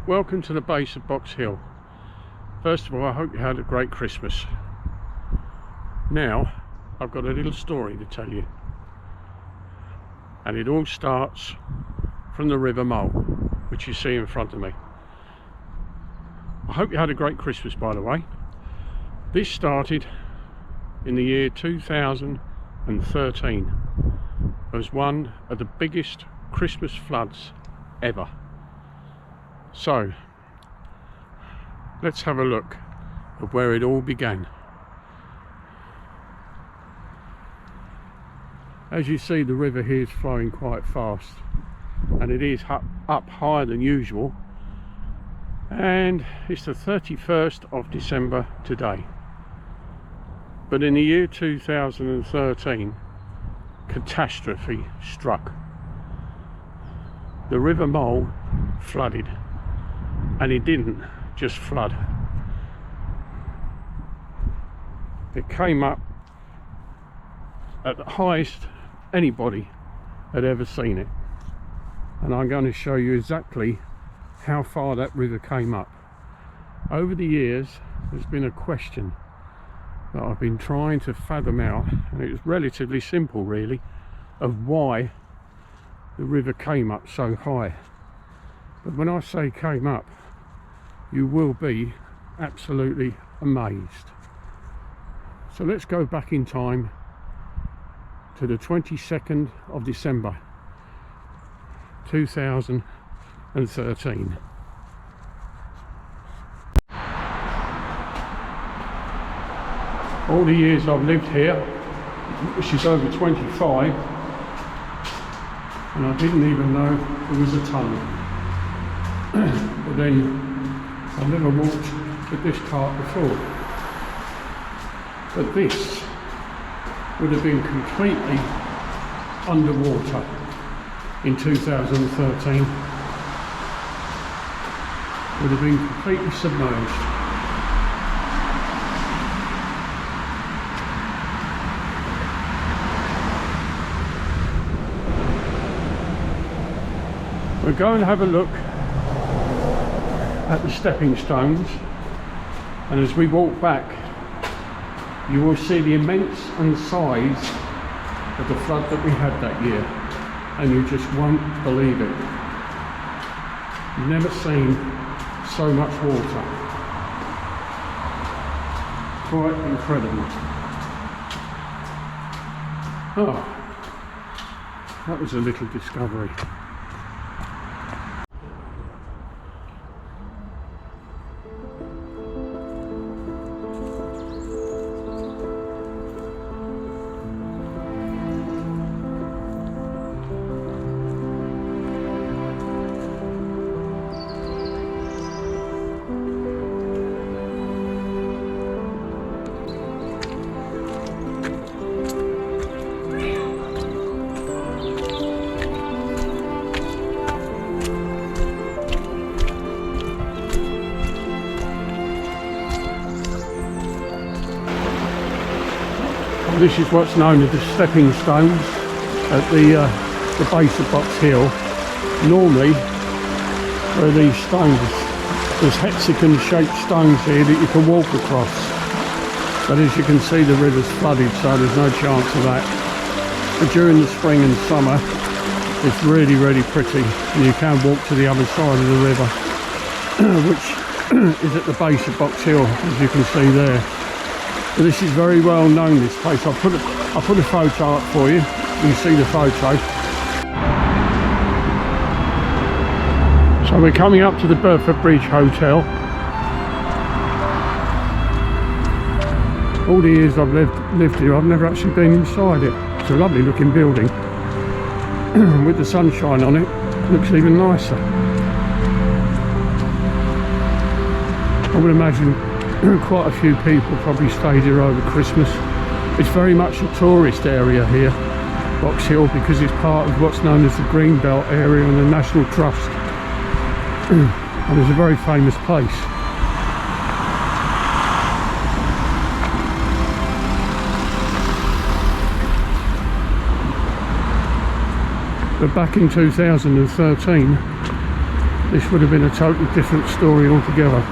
Welcome to the base of Box Hill. First of all, I hope you had a great Christmas. Now, I've got a little story to tell you. And it all starts from the River Mole, which you see in front of me. I hope you had a great Christmas, by the way. This started in the year 2013 as one of the biggest Christmas floods ever. So, let's have a look at where it all began. As you see, the river here is flowing quite fast, and it is up higher than usual, and it's the 31st of December today. But in the year 2013, catastrophe struck. The River Mole flooded, and it didn't just flood. It came up at the highest anybody had ever seen it, and I'm going to show you exactly how far that river came up. Over the years, there's been a question that I've been trying to fathom out, and it was relatively simple really, of why the river came up so high. But when I say came up, you will be absolutely amazed. So let's go back in time to the 22nd of December 2013. All the years I've lived here, which is over 25, and I didn't even know there was a tunnel. But then I've never walked with this cart before. But this would have been completely underwater in 2013. Would have been completely submerged. We're going to have a look at the stepping stones, and as we walk back you will see the immense size of the flood that we had that year, and you just won't believe it. Never seen so much water. Quite incredible. Oh, that was a little discovery. This is what's known as the stepping stones at the base of Box Hill. Normally, where these stones, there's hexagon shaped stones here that you can walk across. But as you can see, the river's flooded, so there's no chance of that. But during the spring and summer, it's really, really pretty, and you can walk to the other side of the river, which is at the base of Box Hill, as you can see there. But this is very well known, this place. I'll put a photo up for you. You can see the photo. So we're coming up to the Burford Bridge Hotel. All the years I've lived here, I've never actually been inside it. It's a lovely looking building. With the sunshine on it, it looks even nicer. I would imagine quite a few people probably stayed here over Christmas. It's very much a tourist area here, Box Hill, because it's part of what's known as the Greenbelt area and the National Trust. And it's a very famous place. But back in 2013, this would have been a totally different story altogether.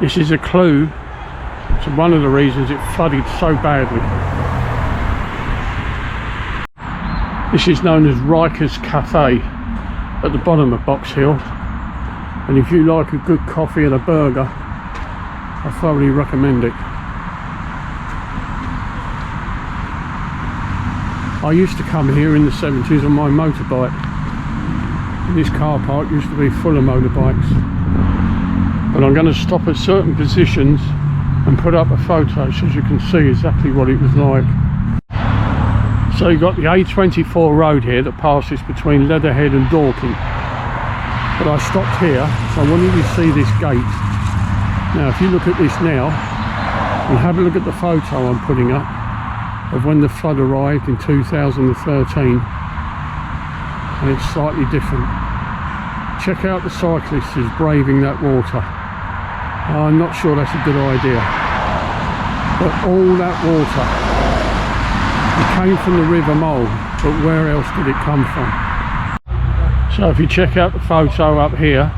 This is a clue to one of the reasons it flooded so badly. This is known as Riker's Cafe at the bottom of Box Hill, and if you like a good coffee and a burger, I thoroughly recommend it. I used to come here in the 70s on my motorbike, and this car park used to be full of motorbikes. But I'm going to stop at certain positions and put up a photo so you can see exactly what it was like. So you've got the A24 road here that passes between Leatherhead and Dorking. But I stopped here, so I wanted you to see this gate. Now if you look at this now, and have a look at the photo I'm putting up of when the flood arrived in 2013, and it's slightly different. Check out the cyclists who's braving that water. I'm not sure that's a good idea, but all that water, it came from the River Mole, but where else did it come from? So if you check out the photo up here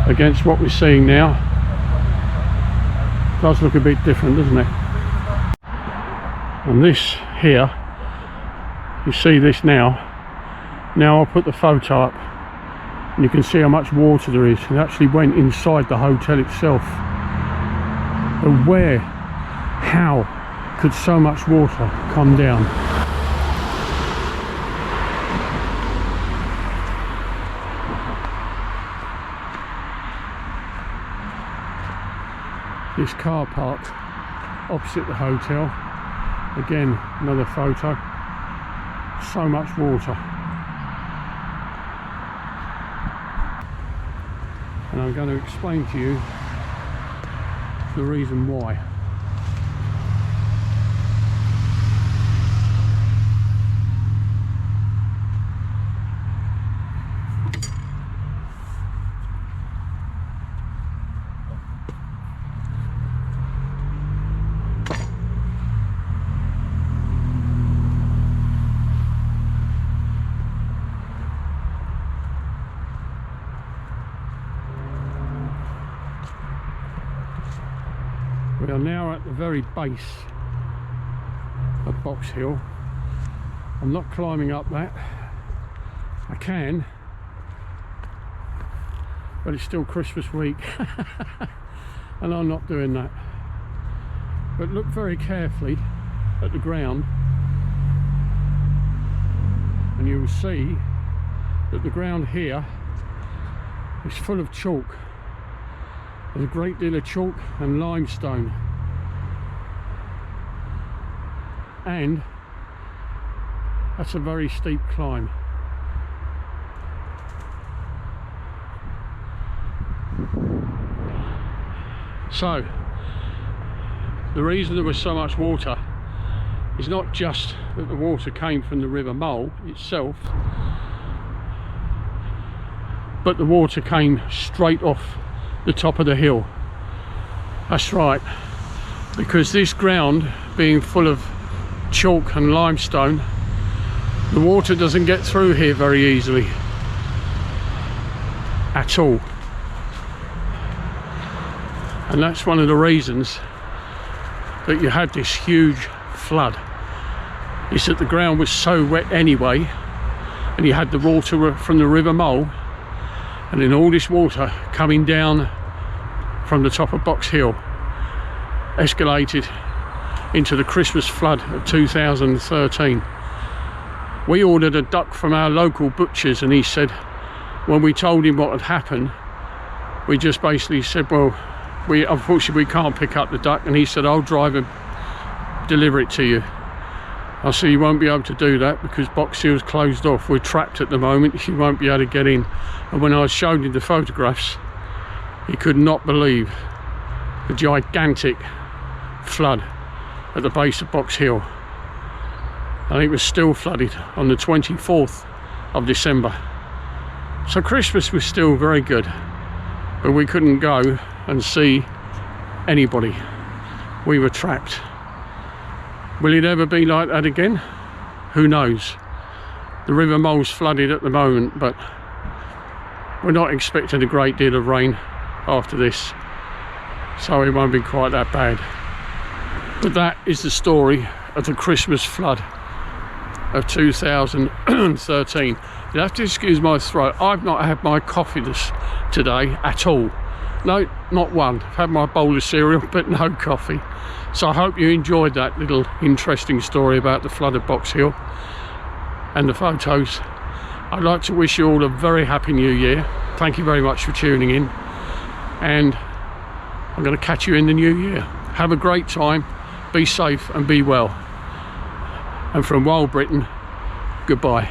against what we're seeing now, it does look a bit different, doesn't it? And this here, you see this now. Now I'll put the photo up and you can see how much water there is. It actually went inside the hotel itself. But where, how could so much water come down? This car park opposite the hotel, again another photo, so much water. And I'm going to explain to you the reason why. We are now at the very base of Box Hill. I'm not climbing up that. I can, but it's still Christmas week and I'm not doing that. But look very carefully at the ground and you will see that the ground here is full of chalk. There's a great deal of chalk and limestone, and that's a very steep climb. So the reason there was so much water is not just that the water came from the River Mole itself, but the water came straight off the top of the hill. That's right, because this ground being full of chalk and limestone, the water doesn't get through here very easily at all, and that's one of the reasons that you had this huge flood, is that the ground was so wet anyway, and you had the water from the River Mole, and then all this water coming down from the top of Box Hill escalated into the Christmas flood of 2013. We ordered a duck from our local butchers, and he said, when we told him what had happened, we just basically said, well, unfortunately we can't pick up the duck, and he said, I'll drive and deliver it to you. I said, you won't be able to do that because Box Hill's closed off, we're trapped at the moment, you won't be able to get in. And when I showed him the photographs, he could not believe the gigantic flood at the base of Box Hill. And it was still flooded on the 24th of December. So Christmas was still very good, but we couldn't go and see anybody. We were trapped. Will it ever be like that again? Who knows? The River Mole's flooded at the moment, but we're not expecting a great deal of rain after this, so it won't be quite that bad. But that is the story of the Christmas flood of 2013. You have to excuse my throat. I've not had my coffee today at all. No, not one. I've had my bowl of cereal, but no coffee. So I hope you enjoyed that little interesting story about the flood of Box Hill and the photos. I'd like to wish you all a very happy new year. Thank you very much for tuning in, and I'm going to catch you in the new year. Have a great time, be safe and be well. And from Wild Britain, goodbye.